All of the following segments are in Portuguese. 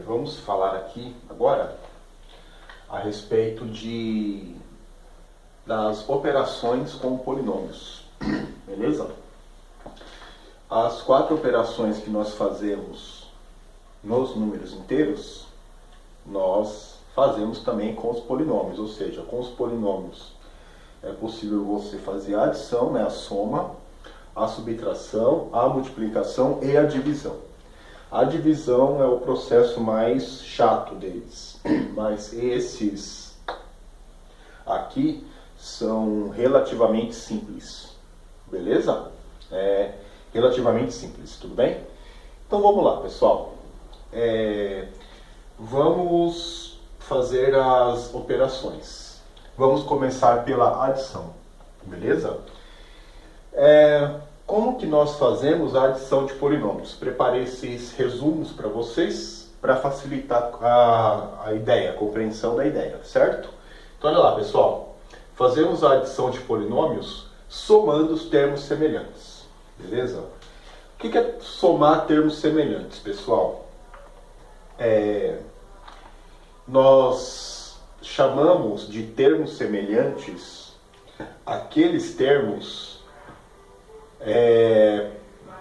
Vamos falar aqui agora a respeito das operações com polinômios, beleza? As 4 operações que nós fazemos nos números inteiros, nós fazemos também com os polinômios, ou seja, com os polinômios é possível você fazer a adição, né, a soma, a subtração, a multiplicação e a divisão. A divisão é o processo mais chato deles, mas esses aqui são relativamente simples, beleza? Relativamente simples, tudo bem? Então vamos lá, pessoal. Vamos fazer as operações. Vamos começar pela adição, beleza? Como que nós fazemos a adição de polinômios? Preparei esses resumos para vocês, para facilitar a ideia, a compreensão da ideia, certo? Então olha lá, pessoal. Fazemos a adição de polinômios somando os termos semelhantes, beleza? O que é somar termos semelhantes, pessoal? Nós chamamos de termos semelhantes aqueles termos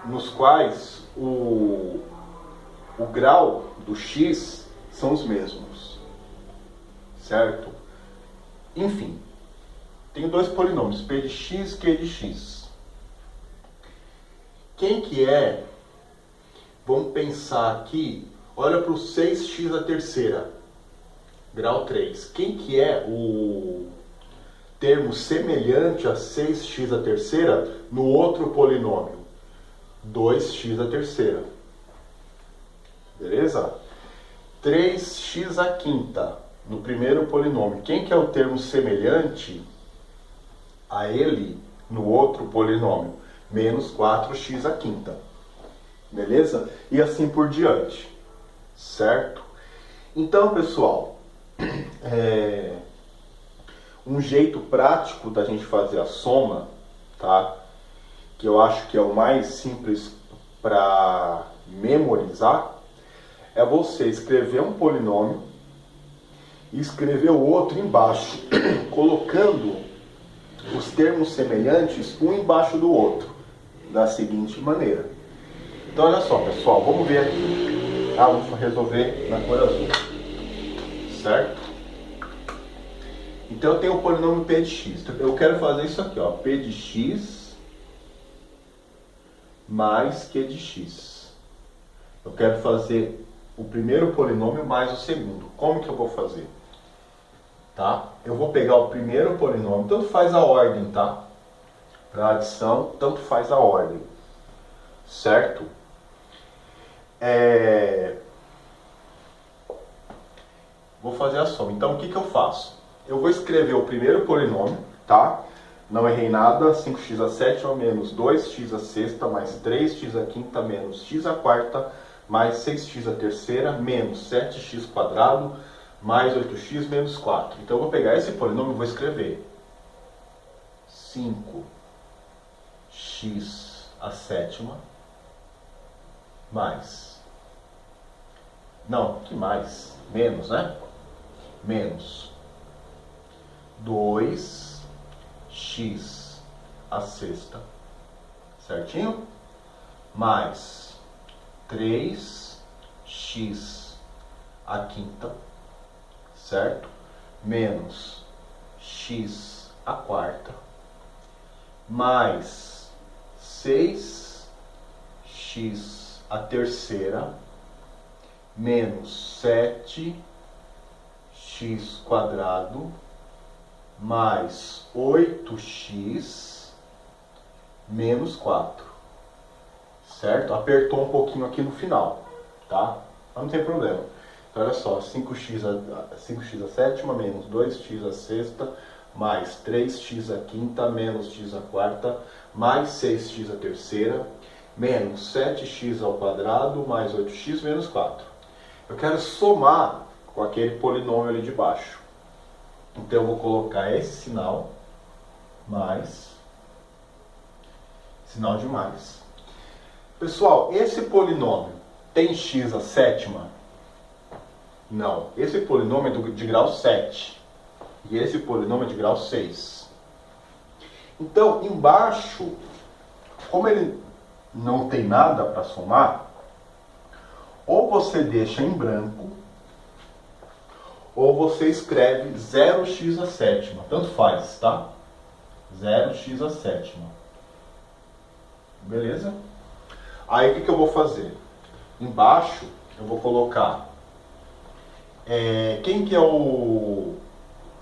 nos quais o grau do x são os mesmos, certo? Enfim, tenho 2 polinômios, p de x e q de x. Quem que é? Vamos pensar aqui, olha para o 6x à terceira, grau 3. Quem que é o termo semelhante a 6x à terceira no outro polinômio? 2x à terceira. Beleza? 3x à quinta no primeiro polinômio. Quem que é o termo semelhante a ele no outro polinômio? Menos 4x à quinta. Beleza? E assim por diante. Certo? Então, pessoal, um jeito prático da gente fazer a soma, tá? Que eu acho que é o mais simples para memorizar, é você escrever um polinômio e escrever o outro embaixo, colocando os termos semelhantes um embaixo do outro, da seguinte maneira. Então olha só, pessoal, vamos ver aqui. Vamos resolver na cor azul, certo? Então eu tenho o polinômio p de x. Eu quero fazer isso aqui, ó, p de x mais q de x. Eu quero fazer o primeiro polinômio mais o segundo. Como que eu vou fazer? Tá? Eu vou pegar o primeiro polinômio, tanto faz a ordem, tá? Para adição, tanto faz a ordem. Certo? Vou fazer a soma. Então o que eu faço? Eu vou escrever o primeiro polinômio, tá? Não errei nada. 5x à sétima menos 2x à sexta mais 3x à quinta menos x à quarta mais 6x à terceira menos 7x quadrado mais 8x menos 4. Então eu vou pegar esse polinômio e vou escrever 5x à sétima mais... Não, que mais? Menos, né? Menos 2x à sexta, certinho? Mais 3x à quinta, certo? Menos x à quarta, mais 6x à terceira, menos 7x quadrado, mais 8x menos 4, certo? Apertou um pouquinho aqui no final, tá? Mas não tem problema. Então olha só, 5x à sétima menos 2x à sexta mais 3x à quinta menos x à quarta mais 6x à terceira menos 7x ao quadrado mais 8x menos 4. Eu quero somar com aquele polinômio ali de baixo. Então eu vou colocar esse sinal, mais, sinal de mais. Pessoal, esse polinômio tem x à sétima? Não, esse polinômio é de grau 7 e esse polinômio é de grau 6. Então, embaixo, como ele não tem nada para somar, ou você deixa em branco, ou você escreve 0x à sétima. Tanto faz, tá? 0x à sétima. Beleza? Aí o que eu vou fazer? Embaixo eu vou colocar quem que é o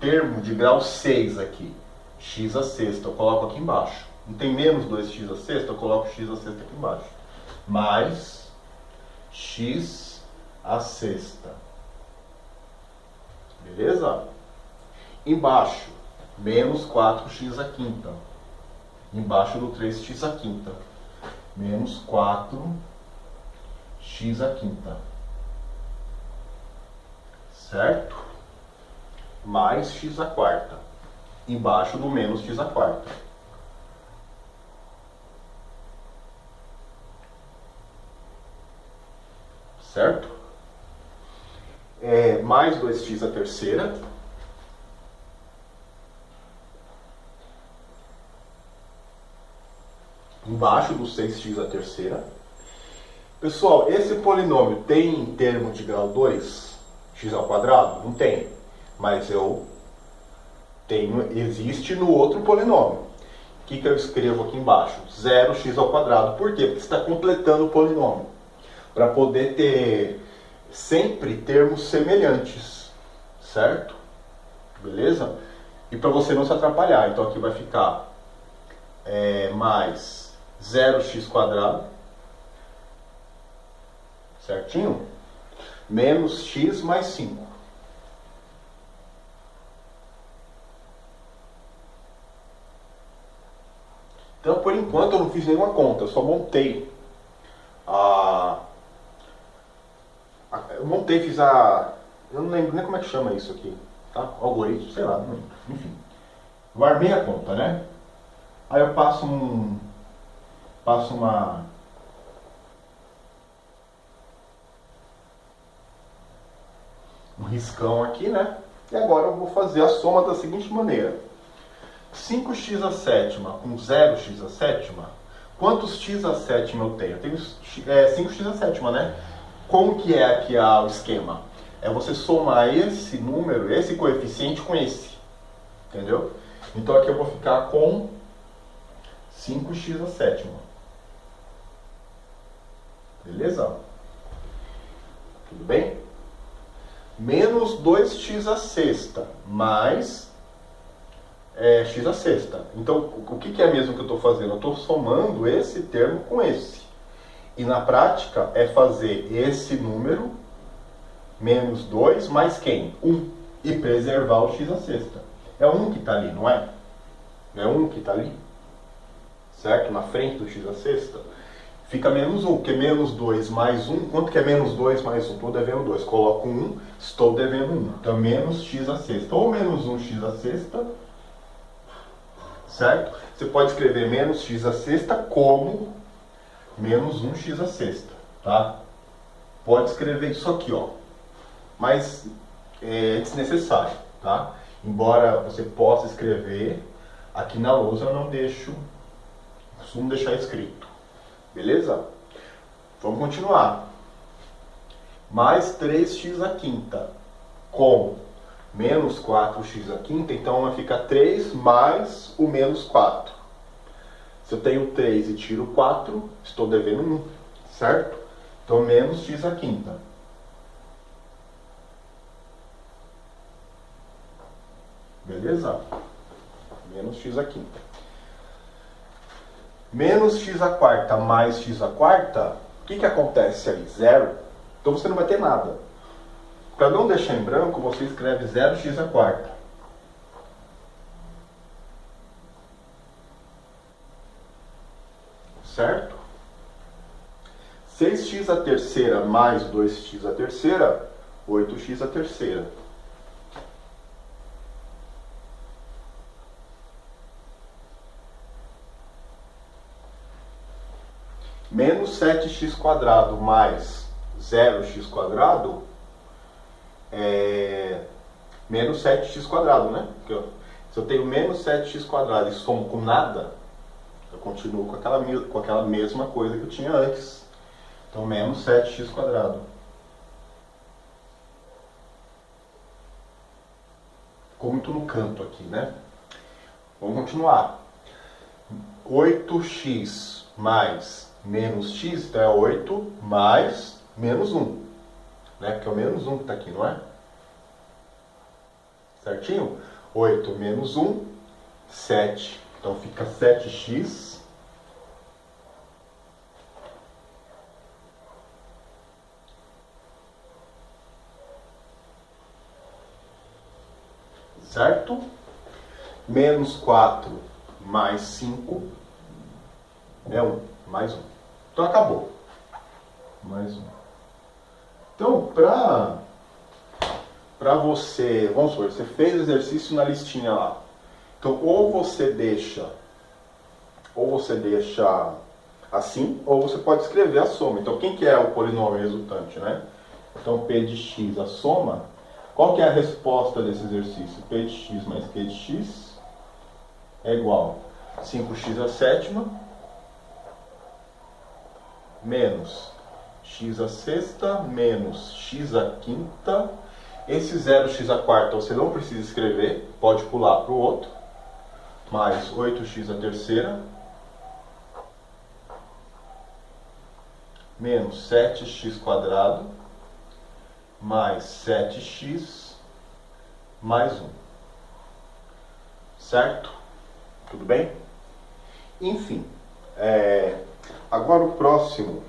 termo de grau 6 aqui? X à sexta, eu coloco aqui embaixo. Não tem menos 2x à sexta, eu coloco x à sexta aqui embaixo. Mais x à sexta. Beleza? Embaixo, menos 4x à quinta. Embaixo do 3x à quinta. Menos 4x à quinta. Certo? Mais x à quarta. Embaixo do menos x à quarta. Certo? Mais 2x à terceira. Embaixo do 6x à terceira. Pessoal, esse polinômio tem termo de grau 2, x ao quadrado? Não tem. Mas existe no outro polinômio. O que eu escrevo aqui embaixo? 0x ao quadrado. Por quê? Porque você está completando o polinômio. Para poder ter sempre termos semelhantes. Certo? Beleza? E para você não se atrapalhar. Então aqui vai ficar mais 0x quadrado. Certinho? Menos x mais 5. Então, por enquanto, eu não fiz nenhuma conta. Eu só montei eu não lembro nem como é que chama isso aqui. Tá? Algoritmo, sei lá, não lembro. Enfim. Eu armei a conta, né? Aí eu passo um riscão aqui, né? E agora eu vou fazer a soma da seguinte maneira. 5x à sétima com 0x à sétima, quantos x à sétima eu tenho? Eu tenho 5x à sétima, né? Como que é aqui o esquema? É você somar esse número, esse coeficiente com esse. Entendeu? Então aqui eu vou ficar com 5x à sétima. Beleza? Tudo bem? Menos 2x à sexta, mais x à sexta. Então, o que é mesmo que eu estou fazendo? Eu estou somando esse termo com esse. E na prática é fazer esse número, menos 2, mais quem? 1. E preservar o x à sexta. É 1 que está ali, não é? É 1 que está ali? Certo? Na frente do x à sexta. Fica menos 1, porque menos 2 mais 1, quanto que é menos 2 mais 1? Estou devendo 2. Coloco 1, estou devendo 1. Então, menos x à sexta. Ou menos 1x à sexta, certo? Você pode escrever menos x à sexta como menos 1x à sexta, tá? Pode escrever isso aqui, ó. Mas é desnecessário, tá? Embora você possa escrever, aqui na lousa eu não deixo, costumo deixar escrito. Beleza? Vamos continuar. Mais 3x à quinta com menos 4x à quinta, então vai ficar 3 mais o menos 4. Se eu tenho 3 e tiro 4, estou devendo 1, certo? Então, menos x à quinta. Beleza? Menos x à quinta. Menos x à quarta mais x à quarta, o que acontece ali? 0. Então você não vai ter nada. Para não deixar em branco, você escreve 0x à quarta. Certo? 6x à terceira mais 2x à terceira, 8x à terceira. Menos 7x² mais 0x², menos 7x², né? Porque se eu tenho menos 7x² e somo com nada, eu continuo com aquela mesma coisa que eu tinha antes. Então, menos 7x². Ficou muito no canto aqui, né? Vamos continuar. 8x mais menos x, então é 8 mais menos 1. Né? Porque é o menos 1 que está aqui, não é? Certinho? 8 menos 1, 7. Então fica 7x certo? Menos 4 mais 5 é 1, mais 1. Então acabou. Mais 1. Então, para você, vamos supor, você fez o exercício na listinha lá. Então, ou você deixa assim, ou você pode escrever a soma. Então, quem que é o polinômio resultante, né? Então, P de x, a soma. Qual que é a resposta desse exercício? P de x mais Q de x é igual a 5x à sétima menos x à sexta menos x à quinta. Esse 0x² você não precisa escrever, pode pular para o outro. Mais 8x à terceira menos 7x² mais 7x mais 1. Certo? Tudo bem? Enfim, agora o próximo.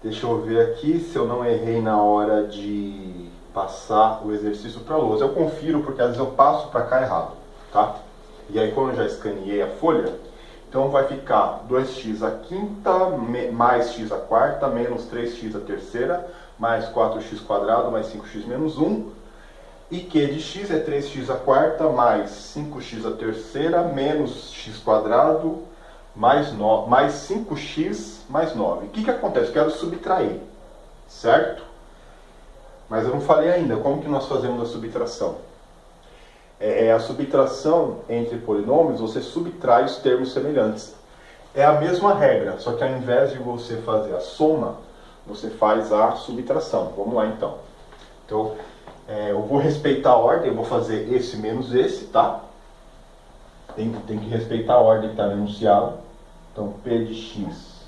Deixa eu ver aqui se eu não errei na hora de passar o exercício para a lousa. Eu confiro porque às vezes eu passo para cá errado, tá? E aí quando eu já escaneei a folha, então vai ficar 2x à quinta mais x à quarta menos 3x à terceira mais 4x² mais 5x menos 1. E Q de x é 3x à quarta mais 5x à terceira menos x² mais 5x mais 9. O que acontece? Eu quero subtrair, certo? Mas eu não falei ainda como que nós fazemos a subtração. A subtração entre polinômios, você subtrai os termos semelhantes. É a mesma regra, só que ao invés de você fazer a soma, você faz a subtração. Vamos lá então. Então, eu vou respeitar a ordem, eu vou fazer esse menos esse, tá? Tem que respeitar a ordem que está no enunciado. Então, P de x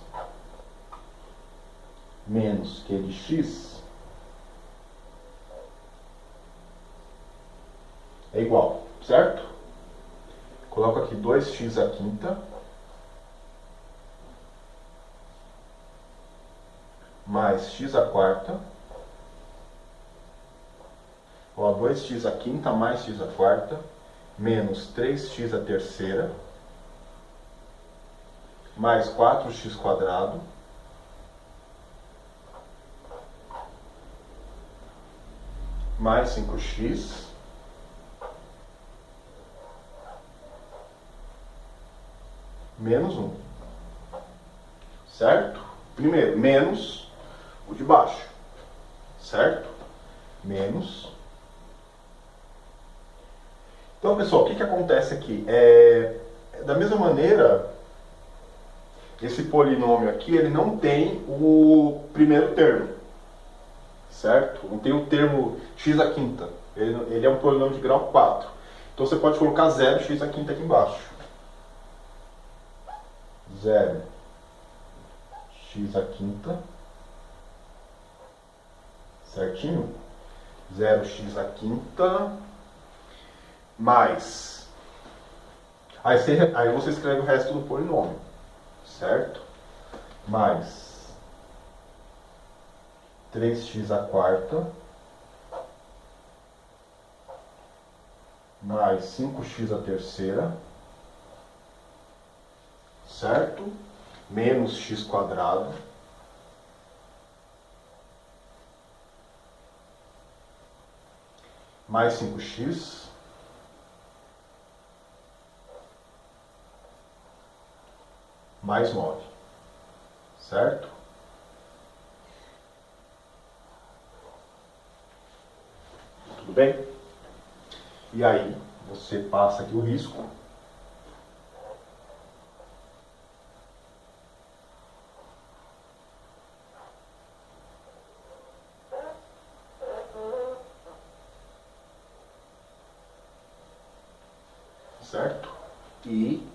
menos Q de x é igual, certo? Coloco aqui 2x à quinta mais x à quarta. 2x à quinta mais x à quarta menos 3x à terceira mais 4x² mais 5x menos 1. Certo? Primeiro, menos o de baixo. Certo? Menos. Então, pessoal, o que acontece aqui? Da mesma maneira, esse polinômio aqui, ele não tem o primeiro termo, certo? Não tem o termo x à quinta. Ele é um polinômio de grau 4. Então, você pode colocar 0x à quinta aqui embaixo. 0x à quinta, certinho? 0x à quinta mais. Aí você escreve o resto do polinômio, certo? Mais 3x à quarta mais 5x à terceira, certo? Menos x² mais 5x mais 9, certo? Tudo bem? E aí, você passa aqui o risco. Certo? E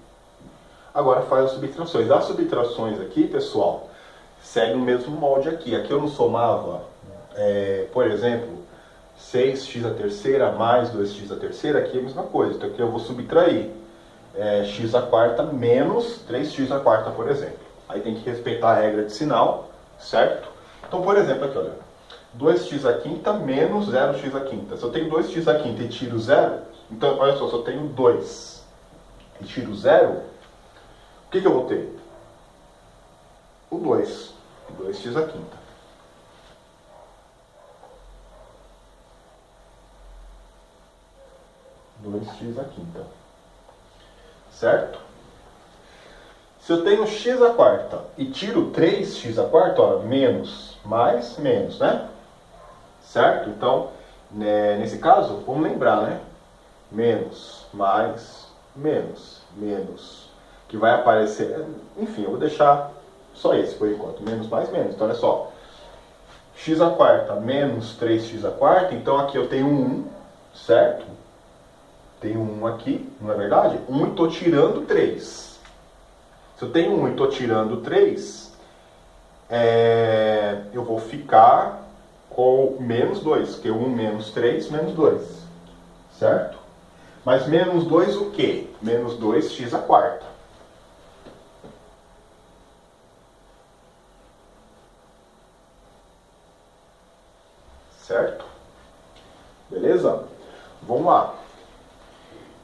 agora faz as subtrações. As subtrações aqui, pessoal, seguem o mesmo molde aqui. Aqui eu não somava, por exemplo, 6x à terceira mais 2x à terceira, aqui é a mesma coisa. Então aqui eu vou subtrair x à quarta menos 3x à quarta, por exemplo. Aí tem que respeitar a regra de sinal, certo? Então, por exemplo, aqui, olha, 2x à quinta menos 0x à quinta. Se eu tenho 2x à quinta e tiro 0, então, olha só, se eu tenho 2 e tiro 0, o que eu vou ter? O 2. 2x à quinta. Certo? Se eu tenho x à quarta e tiro 3x à quarta, ó, menos, mais, menos, né? Certo? Então, nesse caso, vamos lembrar, né? Menos, mais, menos, menos. Que vai aparecer, enfim, eu vou deixar só esse por enquanto. Menos, mais, menos. Então, olha só. X à quarta menos 3x à quarta, então aqui eu tenho 1, certo? Tenho 1 aqui, não é verdade? 1 e estou tirando 3. Se eu tenho 1 e estou tirando 3, eu vou ficar com menos 2, porque 1 menos 3, menos 2. Certo? Mas menos 2 o quê? Menos 2x à quarta. Certo? Beleza? Vamos lá.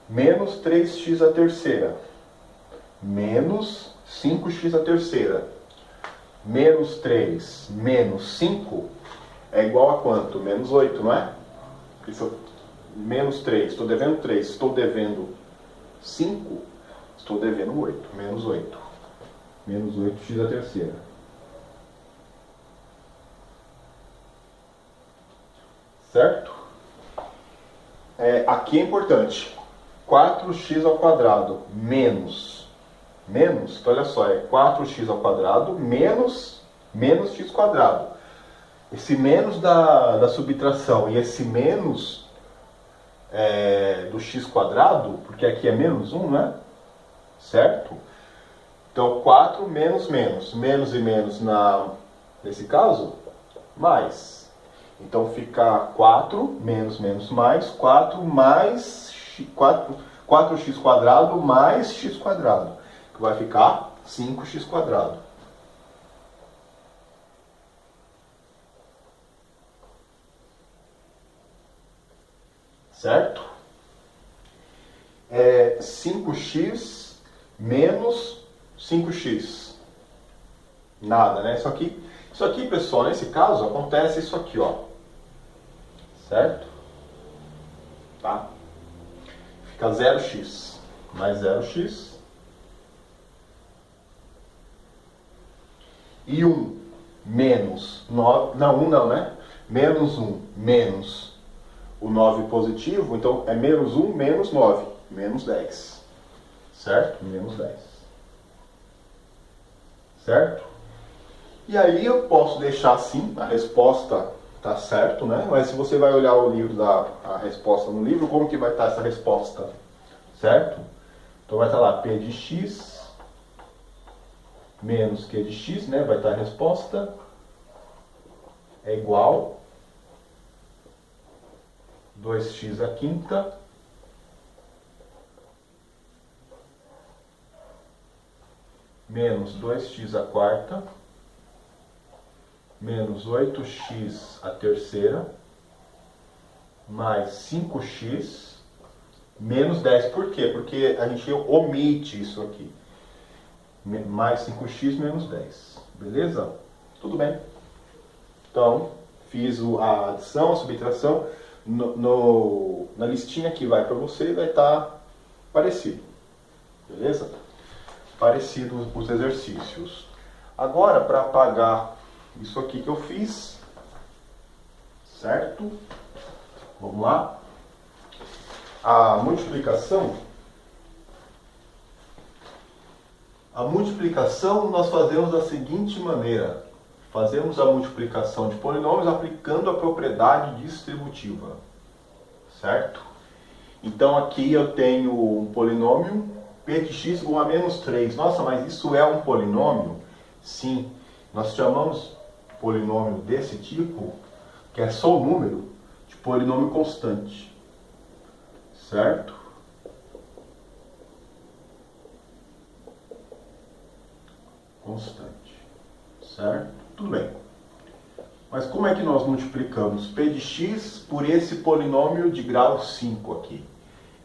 Menos 3x à terceira. Menos 5x à terceira. Menos 3 menos 5 é igual a quanto? Menos 8, não é? Menos 3, estou devendo 3, estou devendo 5, estou devendo 8. Menos 8. Menos 8x à terceira. Certo? Aqui é importante. 4x ao quadrado menos, então olha só, é 4x ao quadrado menos x quadrado. Esse menos da subtração e esse menos do x quadrado, porque aqui é menos 1, né? Certo? Então 4 menos menos. Menos e menos nesse caso, mais. Então fica 4 menos menos mais, 4 mais 4x quadrado mais x quadrado, que vai ficar 5x quadrado. Certo? 5x menos 5x. Nada, né? Isso aqui, pessoal, nesse caso, acontece isso aqui, ó. Certo? Tá? Fica 0x mais 0x. E 1 menos 9, não, 1 não, né? Menos 1 menos o 9 positivo, então é menos 1 menos 9, menos 10. Certo? Menos 10. Certo? E aí eu posso deixar assim, a resposta tá certo, né? Mas se você vai olhar o livro, a resposta no livro, como que vai estar essa resposta? Certo? Então vai estar lá P de x menos Q de x, né? Vai estar a resposta é igual 2x à quinta menos 2x à quarta menos 8x à terceira mais 5x menos 10. Por quê? Porque a gente omite isso aqui. Mais 5x menos 10. Beleza? Tudo bem. Então, fiz a adição, a subtração. Na listinha que vai para você vai estar parecido. Beleza? Parecidos os exercícios. Agora, para apagar isso aqui que eu fiz, certo? Vamos lá? A multiplicação nós fazemos da seguinte maneira. Fazemos a multiplicação de polinômios aplicando a propriedade distributiva. Certo? Então aqui eu tenho um polinômio p de x igual a menos 3. Nossa, mas isso é um polinômio? Sim. Nós chamamos polinômio desse tipo, que é só o número, de polinômio constante. Certo? Constante. Certo? Tudo bem. Mas como é que nós multiplicamos p de x por esse polinômio de grau 5 aqui?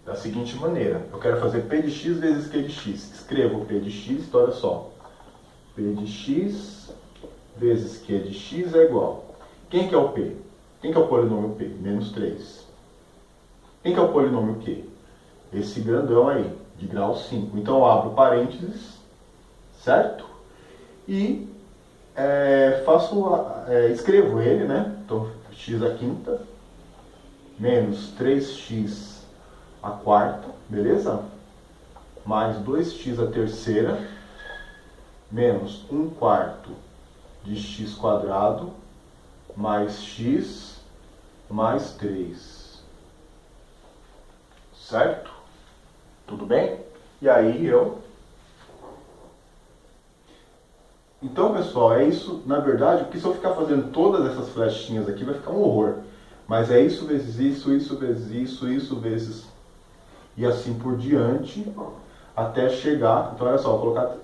Da seguinte maneira, eu quero fazer p de x vezes q de x. Escrevo p de x, então olha só. P de x vezes q de x é igual. Quem que é o p? Quem que é o polinômio p? Menos 3. Quem que é o polinômio q? Esse grandão aí, de grau 5. Então eu abro parênteses, certo? E escrevo ele, né? Então, x à quinta, menos 3x à quarta, beleza? Mais 2x à terceira, menos 1/4 de x quadrado, mais x, mais 3. Certo? Tudo bem? E aí Então, pessoal, é isso, na verdade, porque se eu ficar fazendo todas essas flechinhas aqui, vai ficar um horror. Mas é isso vezes isso, isso vezes isso, isso vezes... E assim por diante, até chegar... Então, olha só, vou colocar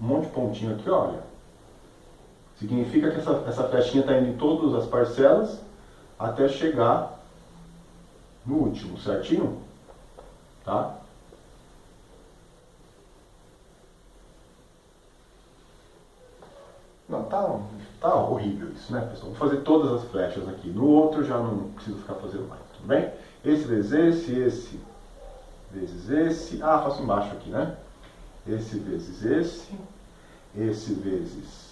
um monte de pontinho aqui, olha. Significa que essa flechinha está indo em todas as parcelas, até chegar no último, certinho? Tá? Não, tá horrível isso, né, pessoal? Vou fazer todas as flechas aqui. No outro já não preciso ficar fazendo mais, tudo bem? Esse vezes esse vezes esse. Ah, faço embaixo aqui, né? Esse vezes esse vezes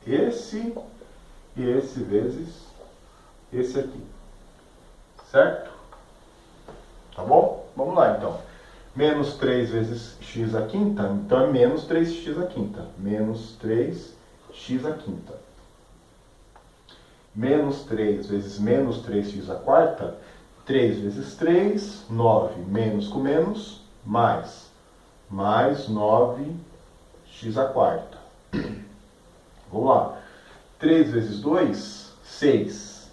esse e esse vezes esse aqui. Certo? Tá bom? Vamos lá, então. Menos 3 vezes x à quinta, então é menos 3x à quinta. Menos 3x à quinta. Menos 3 vezes menos 3x à quarta, 3 vezes 3, 9, menos com menos, mais 9x à quarta. Vamos lá. 3 vezes 2, 6,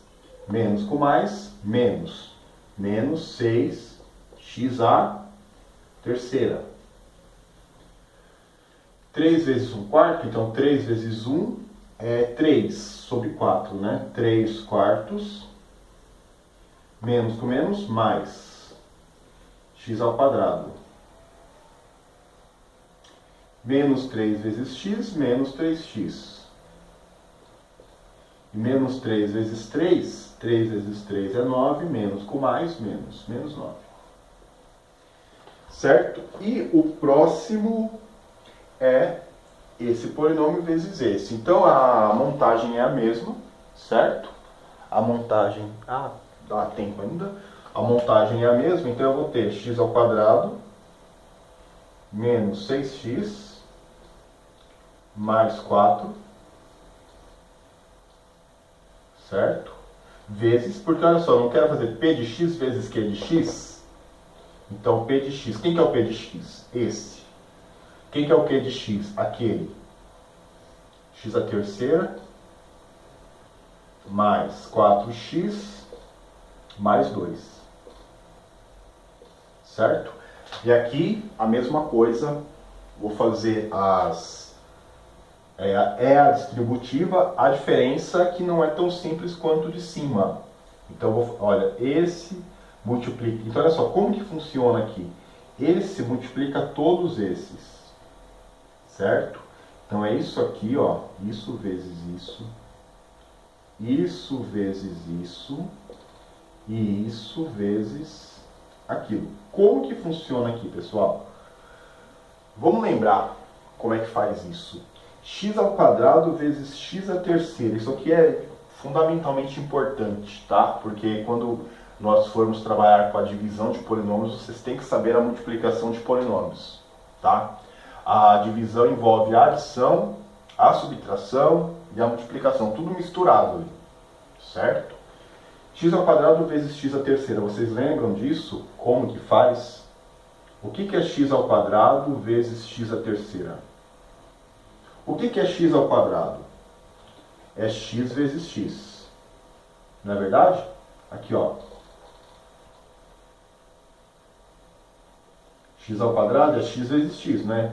menos com mais, menos 6x à terceira. 3 vezes 1/4, então 3 vezes 1 é 3 sobre 4, né? 3/4, menos com menos, mais x ao quadrado. Menos 3 vezes x, menos 3x. E menos 3 vezes 3, 3 vezes 3 é 9, menos com mais, menos 9. Certo? E o próximo é esse polinômio vezes esse. Então a montagem é a mesma, certo? A montagem... Ah, dá tempo ainda. A montagem é a mesma, então eu vou ter x ao quadrado menos 6x mais 4, certo? Vezes, porque olha só, eu não quero fazer p de x vezes q de x. Então p de x, quem que é o p de x? Esse. Quem que é o q de x? Aquele. X à terceira mais 4x mais 2. Certo? E aqui a mesma coisa, vou fazer a distributiva, a diferença é que não é tão simples quanto de cima. Então, olha, esse multiplica. Então, olha só, como que funciona aqui? Esse multiplica todos esses. Certo? Então é isso aqui, ó, isso vezes isso vezes isso, e isso vezes aquilo. Como que funciona aqui, pessoal? Vamos lembrar como é que faz isso. X ao quadrado vezes x à terceira. Isso aqui é fundamentalmente importante, tá? Porque quando nós formos trabalhar com a divisão de polinômios, vocês têm que saber a multiplicação de polinômios, tá? A divisão envolve a adição, a subtração e a multiplicação, tudo misturado, certo? X ao quadrado vezes x à terceira, vocês lembram disso? Como que faz? O que é x ao quadrado vezes x à terceira? O que é x ao quadrado? É x vezes x. Não é verdade? Aqui, ó. X ao quadrado é x vezes x, né?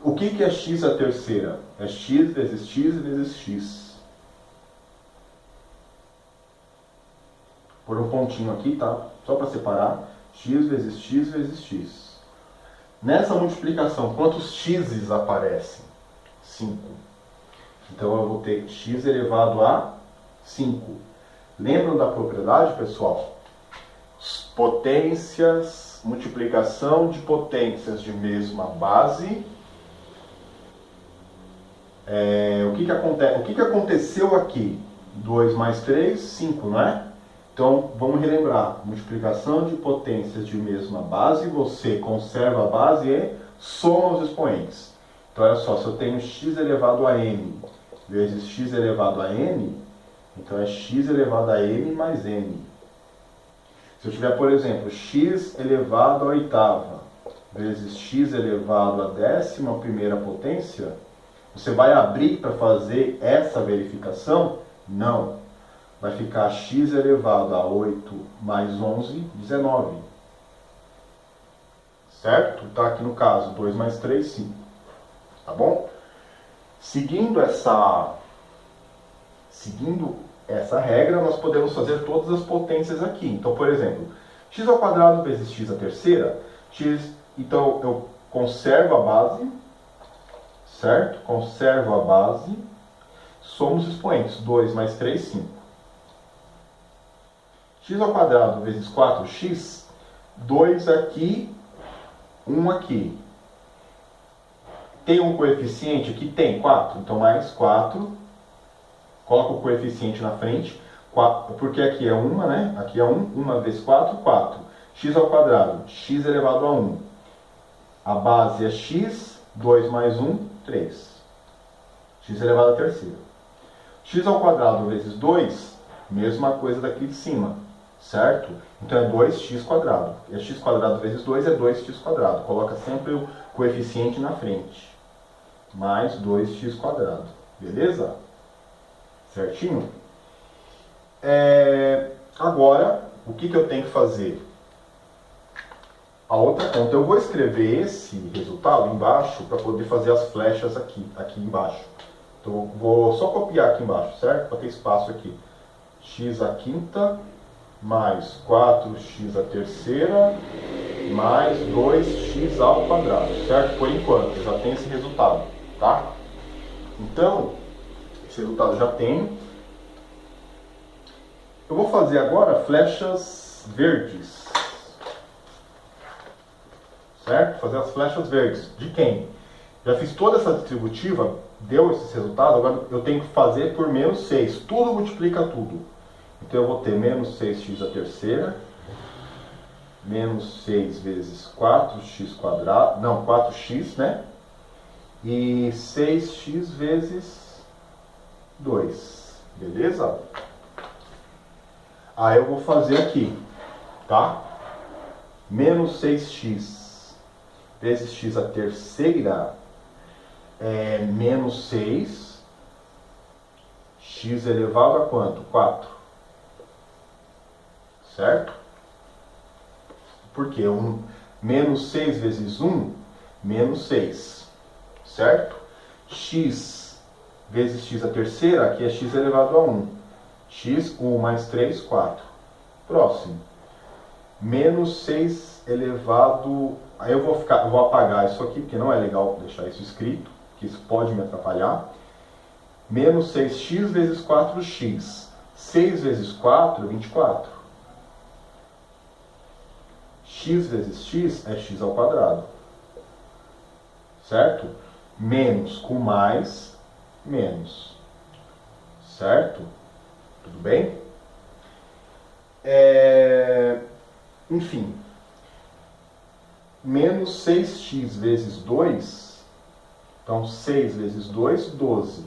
O que é x à terceira? É x vezes x vezes x. Por um pontinho aqui, tá? Só para separar. X vezes x vezes x. Nessa multiplicação, quantos x's aparecem? 5. Então eu vou ter x elevado a 5. Lembram da propriedade, pessoal? Potências, multiplicação de potências de mesma base. O que aconteceu aqui? 2 mais 3, 5, não é? Então, vamos relembrar. Multiplicação de potências de mesma base, você conserva a base e soma os expoentes. Então, olha só, se eu tenho x elevado a m vezes x elevado a n, então é x elevado a m mais n. Se eu tiver, por exemplo, x elevado a oitava vezes x elevado a 11ª potência, você vai abrir para fazer essa verificação? Não. Vai ficar x elevado a 8 mais 11, 19. Certo? Está aqui no caso, 2 mais 3, 5. Tá bom? Seguindo essa regra, nós podemos fazer todas as potências aqui. Então, por exemplo, x ao quadrado vezes x à terceira, então eu conservo a base, certo? Conservo a base, somo os expoentes, 2 mais 3, 5. X ao quadrado vezes 4x, 2 aqui, 1 aqui. Tem um coeficiente aqui? Tem, 4. Então, mais 4. Coloca o coeficiente na frente. 4, porque aqui é 1, né? Aqui é 1. 1 vezes 4, 4. X ao quadrado, x elevado a 1. A base é x, 2 mais 1, 3. X elevado a terceira. X ao quadrado vezes 2, mesma coisa daqui de cima. Certo? Então é 2x quadrado. E x quadrado vezes 2 é 2x quadrado. Coloca sempre o coeficiente na frente. Mais 2x quadrado. Beleza? Certinho? Agora, o que eu tenho que fazer? A outra conta. Eu vou escrever esse resultado embaixo para poder fazer as flechas aqui embaixo. Então, vou só copiar aqui embaixo, certo? Para ter espaço aqui. X à quinta mais 4x à terceira, mais 2x ao quadrado, certo? Por enquanto, eu já tenho esse resultado, tá? Então, esse resultado eu já tenho. Eu vou fazer agora flechas verdes, certo? Fazer as flechas verdes. De quem? Já fiz toda essa distributiva, deu esse resultado, agora eu tenho que fazer por menos 6. Tudo multiplica tudo. Então eu vou ter menos 6x à terceira, menos 6 vezes 4x quadrado, não, 4x, né? E 6x vezes 2, beleza? Aí eu vou fazer aqui, tá? Menos 6x vezes x à terceira é menos 6, x elevado a quanto? 4. Certo? Porque menos 6 vezes 1, menos 6. Certo? X vezes x à terceira, aqui é x elevado a 1. X, 1 mais 3, 4. Próximo. Menos 6 elevado... Aí eu vou apagar isso aqui, porque não é legal deixar isso escrito, que isso pode me atrapalhar. Menos 6x vezes 4x. 6 vezes 4, 24. X vezes x é x ao quadrado. Certo? Menos com mais, menos. Certo? Tudo bem? Enfim, menos 6x vezes 2, então 6 vezes 2, 12.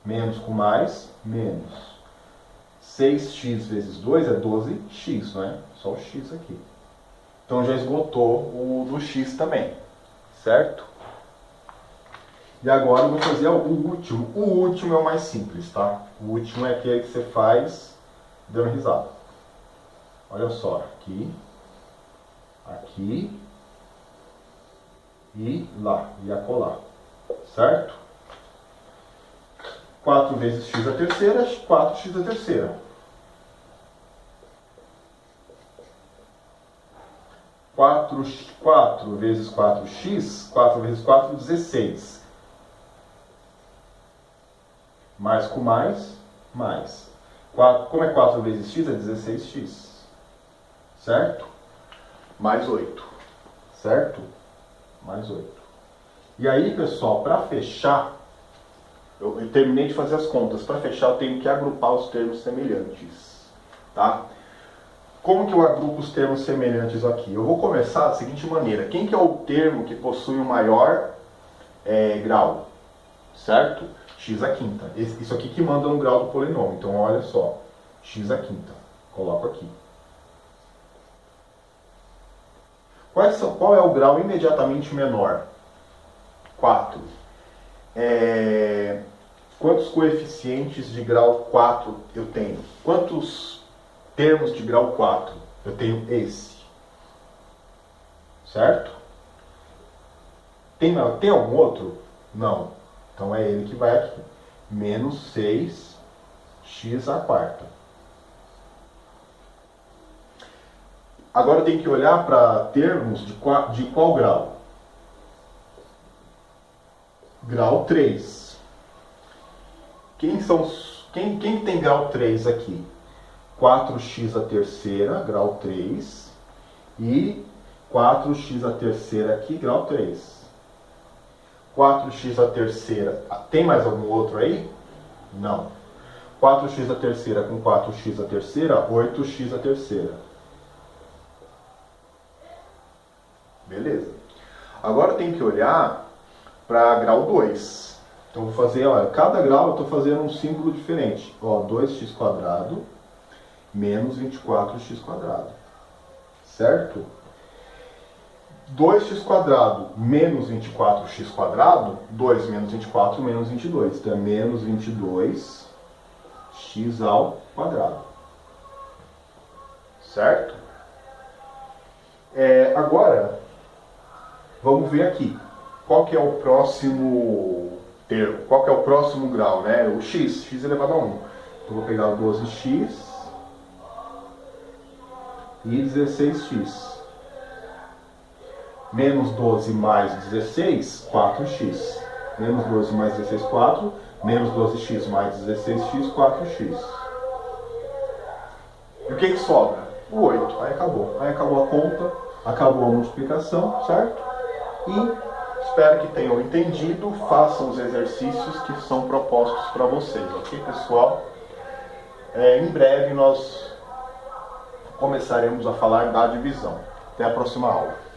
Menos com mais, menos. 6x vezes 2 é 12x, não é? Só o x aqui. Então já esgotou o do x também, certo? E agora eu vou fazer o último. O último é o mais simples, tá? O último é aquele que você faz dando risada. Olha só, aqui, aqui e lá, e acolá, certo? 4 vezes x à terceira, 4x à terceira. 4 vezes 4x, 4 vezes 4, 16. Mais com mais, mais. 4, como é 4 vezes x, é 16x. Certo? Mais 8. Certo? Mais 8. E aí, pessoal, para fechar, eu terminei de fazer as contas. Para fechar, eu tenho que agrupar os termos semelhantes. Tá? Como que eu agrupo os termos semelhantes aqui? Eu vou começar da seguinte maneira. Quem que é o termo que possui o maior grau? Certo? X à quinta. Isso aqui que manda no grau do polinômio. Então, olha só. X à quinta. Coloco aqui. Qual é o grau imediatamente menor? 4. Quantos coeficientes de grau 4 eu tenho? Quantos termos de grau 4? Eu tenho esse. Certo? Tem algum outro? Não. Então é ele que vai aqui. Menos 6x à quarta. Agora tem que olhar para termos de qual grau? Grau 3. Quem tem grau 3 aqui? 4x à terceira, grau 3. E 4x à terceira aqui, grau 3. 4x à terceira. Tem mais algum outro aí? Não. 4x à terceira com 4x à terceira, 8x à terceira. Beleza. Agora tem que olhar para grau 2. Então vou fazer, olha, cada grau eu estou fazendo um símbolo diferente. Ó, 2x² menos 24x². Certo? 2x² menos 24x², 2 menos 24 menos 22. Então é menos 22x². Certo? Agora, vamos ver aqui. Qual que é o próximo termo? Qual que é o próximo grau, né? O x elevado a 1. Então vou pegar o 12x e 16x. Menos 12 mais 16, 4x. Menos 12 mais 16, 4. Menos 12x mais 16x, 4x. E o que sobra? O 8. Aí acabou. Aí acabou a conta, acabou a multiplicação, certo? E espero que tenham entendido. Façam os exercícios que são propostos para vocês, ok, pessoal? Em breve nós começaremos a falar da divisão. Até a próxima aula.